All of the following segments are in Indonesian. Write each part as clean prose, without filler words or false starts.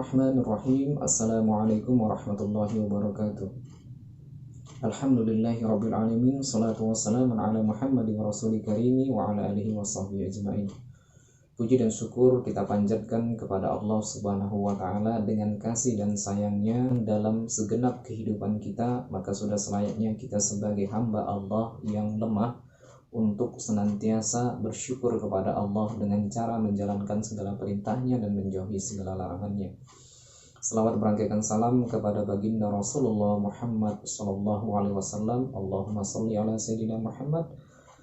Bismillahirrahmanirrahim. Assalamualaikum warahmatullahi wabarakatuh. Alhamdulillahi rabbil alamin. Salatu wassalamu ala Muhammadin rasulil karimi wa ala alihi wa sahbihi ajma'in. Puji dan syukur kita panjatkan kepada Allah subhanahu wa ta'ala dengan kasih dan sayangnya dalam segenap kehidupan kita. Maka sudah selayaknya kita sebagai hamba Allah yang lemah untuk senantiasa bersyukur kepada Allah dengan cara menjalankan segala perintahnya dan menjauhi segala larangannya. Selawat berangkaikan salam kepada baginda Rasulullah Muhammad SAW. Allahumma salli ala Sayyidina Muhammad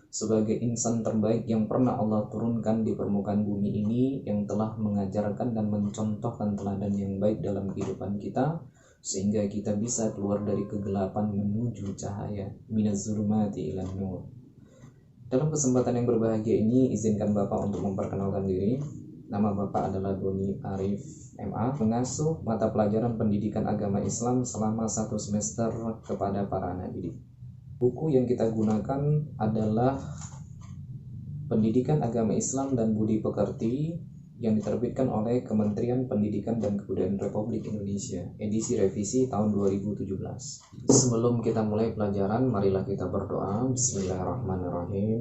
sebagai insan terbaik yang pernah Allah turunkan di permukaan bumi ini, yang telah mengajarkan dan mencontohkan teladan yang baik dalam kehidupan kita, sehingga kita bisa keluar dari kegelapan menuju cahaya, minaz zulumati ilan nur. Dalam kesempatan yang berbahagia ini, izinkan Bapak untuk memperkenalkan diri. Nama Bapak adalah Doni Arif MA, pengasuh mata pelajaran pendidikan agama Islam selama 1 semester kepada para anak didik. Buku yang kita gunakan adalah Pendidikan Agama Islam dan Budi Pekerti yang diterbitkan oleh Kementerian Pendidikan dan Kebudayaan Republik Indonesia, edisi revisi tahun 2017. Sebelum kita mulai pelajaran, marilah kita berdoa. Bismillahirrahmanirrahim.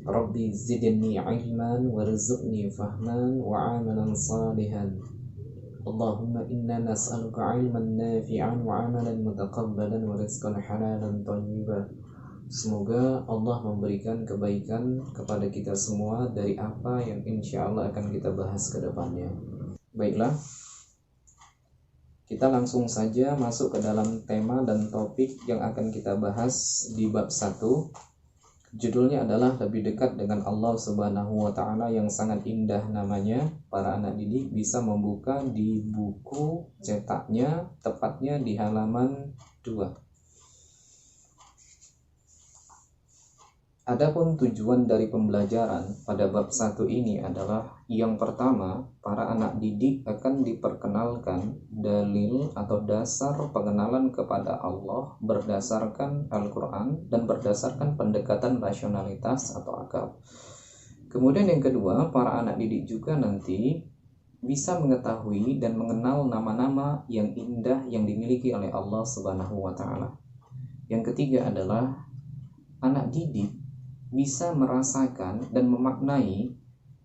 Rabbi zidni ilman warzuqni fahman wa amalan salihan. Allahumma inna nas'aluka ilman nafi'an wa amalan mutaqabbalan wa rizqan halalan thayyiban. Semoga Allah memberikan kebaikan kepada kita semua dari apa yang insya Allah akan kita bahas ke depannya. Baiklah, kita langsung saja masuk ke dalam tema dan topik yang akan kita bahas di bab 1. Judulnya adalah Lebih Dekat dengan Allah Subhanahu wa Ta'ala, yang sangat indah namanya. Para anak didik bisa membuka di buku cetaknya, tepatnya di halaman 2. Adapun tujuan dari pembelajaran pada bab 1 ini adalah, yang pertama, para anak didik akan diperkenalkan dalil atau dasar pengenalan kepada Allah berdasarkan Al-Quran dan berdasarkan pendekatan rasionalitas atau akal. Kemudian yang kedua, para anak didik juga nanti bisa mengetahui dan mengenal nama-nama yang indah yang dimiliki oleh Allah Subhanahu wa Ta'ala. Yang ketiga adalah anak didik bisa merasakan dan memaknai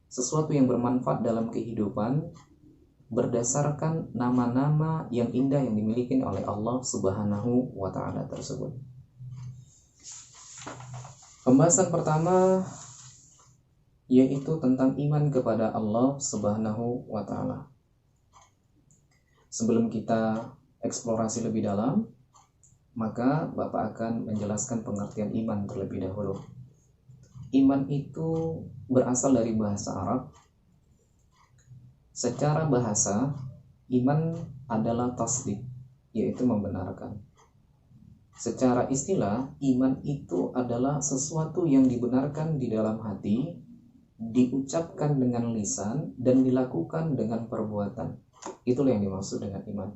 sesuatu yang bermanfaat dalam kehidupan berdasarkan nama-nama yang indah yang dimiliki oleh Allah Subhanahu wa Ta'ala tersebut. Pembahasan pertama yaitu tentang iman kepada Allah Subhanahu wa Ta'ala. Sebelum kita eksplorasi lebih dalam, maka Bapak akan menjelaskan pengertian iman terlebih dahulu. Iman itu berasal dari bahasa Arab. Secara bahasa, iman adalah tasdik, yaitu membenarkan. Secara istilah, iman itu adalah sesuatu yang dibenarkan di dalam hati, diucapkan dengan lisan, dan dilakukan dengan perbuatan. Itulah yang dimaksud dengan iman.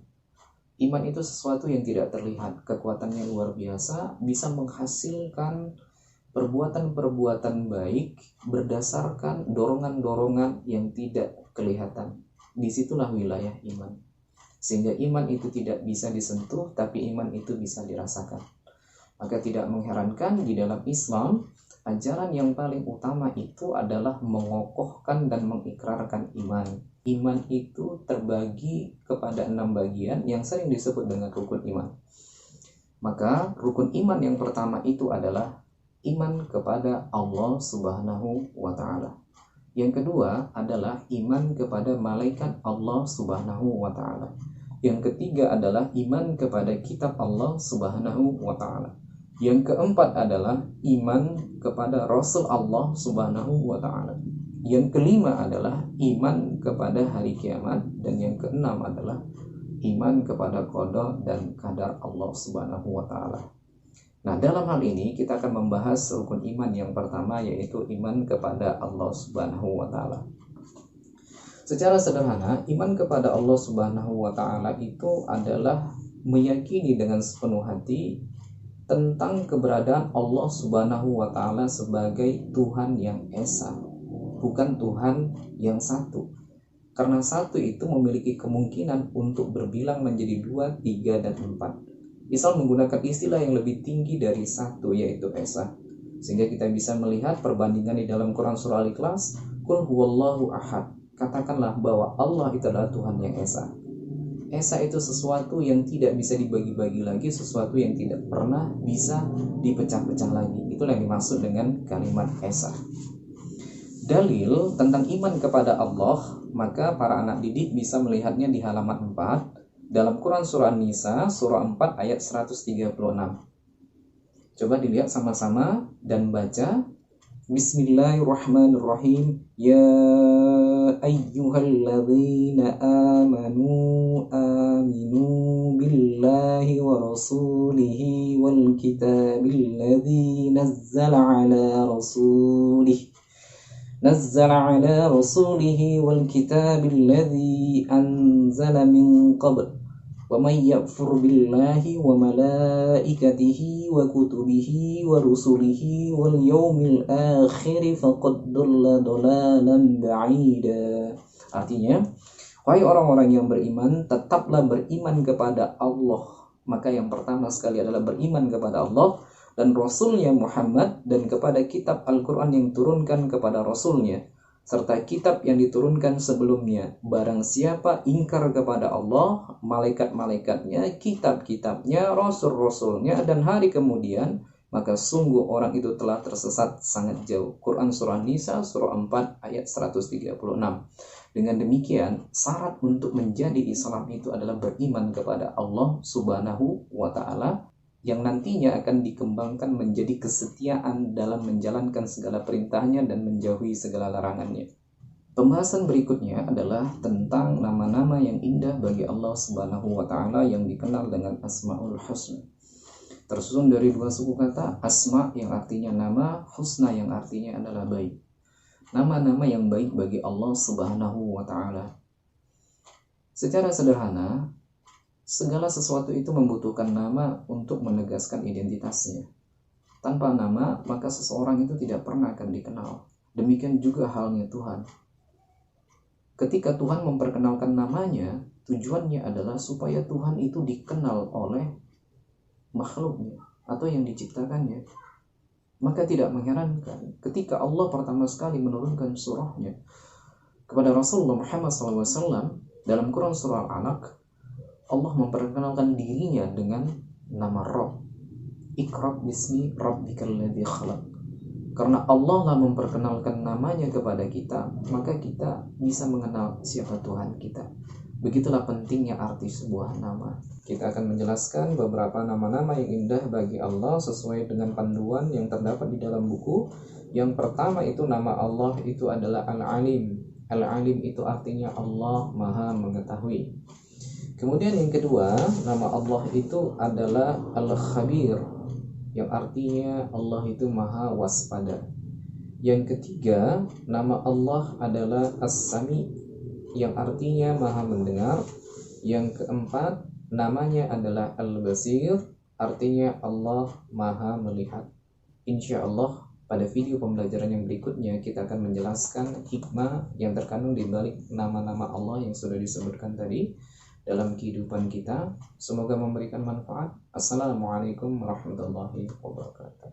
Iman itu sesuatu yang tidak terlihat, kekuatannya luar biasa, bisa menghasilkan perbuatan-perbuatan baik berdasarkan dorongan-dorongan yang tidak kelihatan. Disitulah wilayah iman. Sehingga iman itu tidak bisa disentuh, tapi iman itu bisa dirasakan. Maka tidak mengherankan di dalam Islam, ajaran yang paling utama itu adalah mengokohkan dan mengikrarkan iman. Iman itu terbagi kepada 6 bagian yang sering disebut dengan rukun iman. Maka rukun iman yang pertama itu adalah iman kepada Allah Subhanahu wa Ta'ala. Yang kedua adalah iman kepada malaikat Allah Subhanahu wa Ta'ala. Yang ketiga adalah iman kepada kitab Allah Subhanahu wa Ta'ala. Yang keempat adalah iman kepada Rasul Allah Subhanahu wa Ta'ala. Yang kelima adalah iman kepada hari kiamat. Dan yang keenam adalah iman kepada qada dan qadar Allah Subhanahu wa Ta'ala. Nah, dalam hal ini kita akan membahas rukun iman yang pertama, yaitu iman kepada Allah Subhanahu wa Ta'ala. Secara sederhana, iman kepada Allah Subhanahu wa Ta'ala itu adalah meyakini dengan sepenuh hati tentang keberadaan Allah Subhanahu wa Ta'ala sebagai Tuhan yang esa, bukan Tuhan yang satu. Karena 1 itu memiliki kemungkinan untuk berbilang menjadi 2, 3, dan 4. Misal menggunakan istilah yang lebih tinggi dari 1, yaitu Esa. Sehingga kita bisa melihat perbandingan di dalam Quran surah Al-Ikhlas, Qul huwallahu ahad. Katakanlah bahwa Allah itu adalah Tuhan yang Esa. Esa itu sesuatu yang tidak bisa dibagi-bagi lagi, sesuatu yang tidak pernah bisa dipecah-pecah lagi. Itulah yang dimaksud dengan kalimat Esa. Dalil tentang iman kepada Allah, maka para anak didik bisa melihatnya di halaman 4 dalam Quran surah An-Nisa surah 4 ayat 136. Coba dilihat sama-sama dan baca. Bismillahirrahmanirrahim. Ya ayyuhalladzina amanu aminu billahi wa rasulihi wal kitabil ladzi نزل على رسوله والكتاب الذي أنزل من قبل ومن يكفر بالله وملائكته وكتبه ورسله واليوم الآخر فقد ضل ضلالا بعيدا. Artinya, wahai orang-orang yang beriman, tetaplah beriman kepada Allah. Maka yang pertama sekali adalah beriman kepada Allah dan Rasulnya Muhammad, dan kepada kitab Al-Quran yang turunkan kepada Rasulnya, serta kitab yang diturunkan sebelumnya. Barang siapa ingkar kepada Allah, malaikat-malaikatnya, kitab-kitabnya, rasul-rasulnya, dan hari kemudian, maka sungguh orang itu telah tersesat sangat jauh. Quran surah Nisa surah 4 ayat 136. Dengan demikian, syarat untuk menjadi Islam itu adalah beriman kepada Allah Subhanahu wa Ta'ala, yang nantinya akan dikembangkan menjadi kesetiaan dalam menjalankan segala perintahnya dan menjauhi segala larangannya. Pembahasan berikutnya adalah tentang nama-nama yang indah bagi Allah Subhanahu wa Ta'ala yang dikenal dengan Asmaul Husna. Tersusun dari 2 suku kata, Asma yang artinya nama, Husna yang artinya adalah baik. Nama-nama yang baik bagi Allah Subhanahu wa Ta'ala. Secara sederhana, segala sesuatu itu membutuhkan nama untuk menegaskan identitasnya. Tanpa nama, maka seseorang itu tidak pernah akan dikenal. Demikian juga halnya Tuhan. Ketika Tuhan memperkenalkan namanya, tujuannya adalah supaya Tuhan itu dikenal oleh makhluknya atau yang diciptakannya. Maka tidak mengherankan ketika Allah pertama sekali menurunkan surahnya kepada Rasulullah Muhammad SAW dalam Quran surah Al-Alaq, Allah memperkenalkan dirinya dengan nama Rabb. Iqra bismi rabbikal ladzi khalaq. Karena Allah lah memperkenalkan namanya kepada kita, maka kita bisa mengenal siapa Tuhan kita. Begitulah pentingnya arti sebuah nama. Kita akan menjelaskan beberapa nama-nama yang indah bagi Allah sesuai dengan panduan yang terdapat di dalam buku. Yang pertama itu nama Allah itu adalah Al-Alim. Al-Alim itu artinya Allah Maha Mengetahui. Kemudian yang kedua, nama Allah itu adalah Al-Khabir, yang artinya Allah itu Maha Waspada. Yang ketiga, nama Allah adalah As-Sami, yang artinya Maha Mendengar. Yang keempat, namanya adalah Al-Basir, artinya Allah Maha Melihat. Insya Allah pada video pembelajaran yang berikutnya kita akan menjelaskan hikmah yang terkandung di balik nama-nama Allah yang sudah disebutkan tadi dalam kehidupan kita. Semoga memberikan manfaat. Assalamualaikum warahmatullahi wabarakatuh.